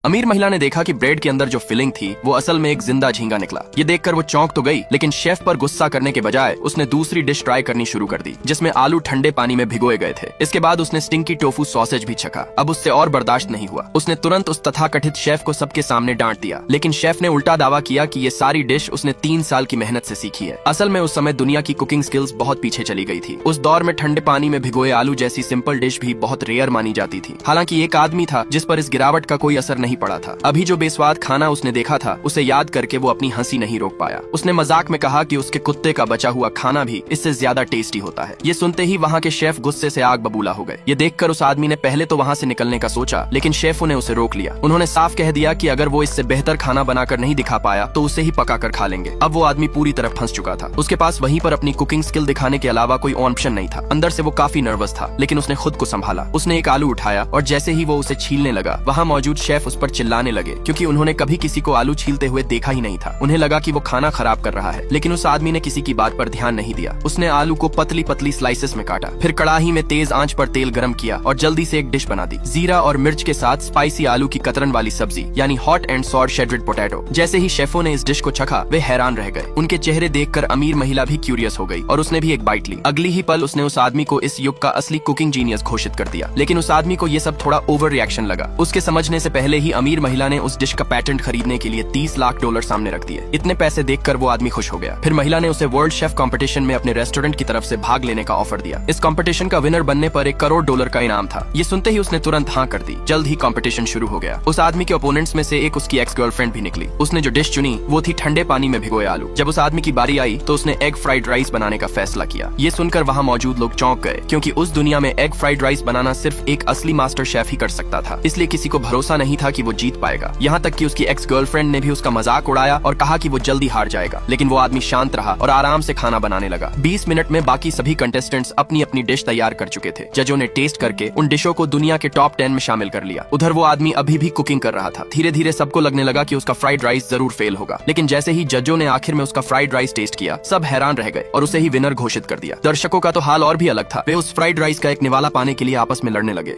अमीर महिला ने देखा कि ब्रेड के अंदर जो फिलिंग थी वो असल में एक जिंदा झींगा निकला। ये देखकर वो चौंक तो गई, लेकिन शेफ पर गुस्सा करने के बजाय उसने दूसरी डिश ट्राई करनी शुरू कर दी, जिसमें आलू ठंडे पानी में भिगोए गए थे। इसके बाद उसने स्टिंकी टोफू सॉसेज भी चखा। अब उससे और बर्दाश्त नहीं हुआ। उसने तुरंत उस तथाकथित शेफ को सबके सामने डांट दिया, लेकिन शेफ ने उल्टा दावा किया कि ये सारी डिश उसने 3 साल की मेहनत से सीखी है। असल में उस समय दुनिया की कुकिंग स्किल्स बहुत पीछे चली गई थी। उस दौर में ठंडे पानी में भिगोए आलू जैसी सिंपल डिश भी बहुत रेयर मानी जाती थी। हालांकि एक आदमी था जिस पर इस गिरावट का कोई असर नहीं पड़ा था। अभी जो बेस्वाद खाना उसने देखा था उसे याद करके वो अपनी हंसी नहीं रोक पाया। उसने मजाक में कहा कि उसके कुत्ते का बचा हुआ खाना भी इससे ज्यादा टेस्टी होता है। ये सुनते ही वहाँ के शेफ गुस्से से आग बबूला हो गए। ये देखकर उस आदमी ने पहले तो वहाँ से निकलने का सोचा, लेकिन शेफों ने उसे रोक लिया। उन्होंने साफ कह दिया कि अगर वो इससे बेहतर खाना बनाकर नहीं दिखा पाया तो उसे ही पका कर खा लेंगे। अब वो आदमी पूरी तरह फंस चुका था। उसके पास वहीं पर अपनी कुकिंग स्किल दिखाने के अलावा कोई ऑप्शन नहीं था। अंदर से वो काफी नर्वस था, लेकिन उसने खुद को संभाला। उसने एक आलू उठाया और जैसे ही वो उसे छीलने लगा, वहाँ मौजूद शेफ उस पर चिल्लाने लगे, क्योंकि उन्होंने कभी किसी को आलू छीलते हुए देखा ही नहीं था। उन्हें लगा कि वो खाना खराब कर रहा है, लेकिन उस आदमी ने किसी की बात पर ध्यान नहीं दिया। उसने आलू को पतली पतली स्लाइसेस में काटा, फिर कड़ाही में तेज आंच पर तेल गरम किया और जल्दी से एक डिश बना दी। जीरा और मिर्च के साथ स्पाइसी आलू की कतरन वाली सब्जी, यानी हॉट एंड सॉर शेड्रेड पोटैटो। जैसे ही शेफों ने इस डिश को चखा, वे हैरान रह गए। उनके चेहरे देखकर अमीर महिला भी क्यूरियस हो गई और उसने भी एक बाइट ली। अगली ही पल उसने उस आदमी को इस युग का असली कुकिंग जीनियस घोषित कर दिया। लेकिन उस आदमी को ये सब थोड़ा ओवर रिएक्शन लगा। उसके समझने से पहले ही अमीर महिला ने उस डिश का पैटेंट खरीदने के लिए $30 लाख सामने रख दिए। इतने पैसे देखकर वो आदमी खुश हो गया। फिर महिला ने उसे वर्ल्ड शेफ कंपटीशन में अपने रेस्टोरेंट की तरफ से भाग लेने का ऑफर दिया। इस कंपटीशन का विनर बनने पर $1 करोड़ का इनाम था। ये सुनते ही उसने तुरंत हाँ कर दी। जल्द ही कंपटीशन शुरू हो गया। उस आदमी के ओपोनेंट्स में से एक उसकी एक्स गर्लफ्रेंड भी निकली। उसने जो डिश चुनी वो थी ठंडे पानी में भिगोए आलू। जब उस आदमी की बारी आई तो उसने एग फ्राइड राइस बनाने का फैसला किया। ये सुनकर वहाँ मौजूद लोग चौंक गए, क्योंकि उस दुनिया में एग फ्राइड राइस बनाना सिर्फ एक असली मास्टर शेफ ही कर सकता था। इसलिए किसी को भरोसा नहीं था कि वो जीत पाएगा। यहाँ तक कि उसकी एक्स गर्लफ्रेंड ने भी उसका मजाक उड़ाया और कहा कि वो जल्दी हार जाएगा। लेकिन वो आदमी शांत रहा और आराम से खाना बनाने लगा। 20 मिनट में बाकी सभी कंटेस्टेंट्स अपनी अपनी डिश तैयार कर चुके थे। जजों ने टेस्ट करके उन डिशों को दुनिया के टॉप 10 में शामिल कर लिया। उधर वो आदमी अभी भी कुकिंग कर रहा था। धीरे धीरे सबको लगने लगा कि उसका फ्राइड राइस जरूर फेल होगा। लेकिन जैसे ही जजों ने आखिर में उसका फ्राइड राइस टेस्ट किया, सब हैरान रह गए और उसे ही विनर घोषित कर दिया। दर्शकों का तो हाल और भी अलग था। वे उस फ्राइड राइस का एक निवाला पाने के लिए आपस में लड़ने लगे।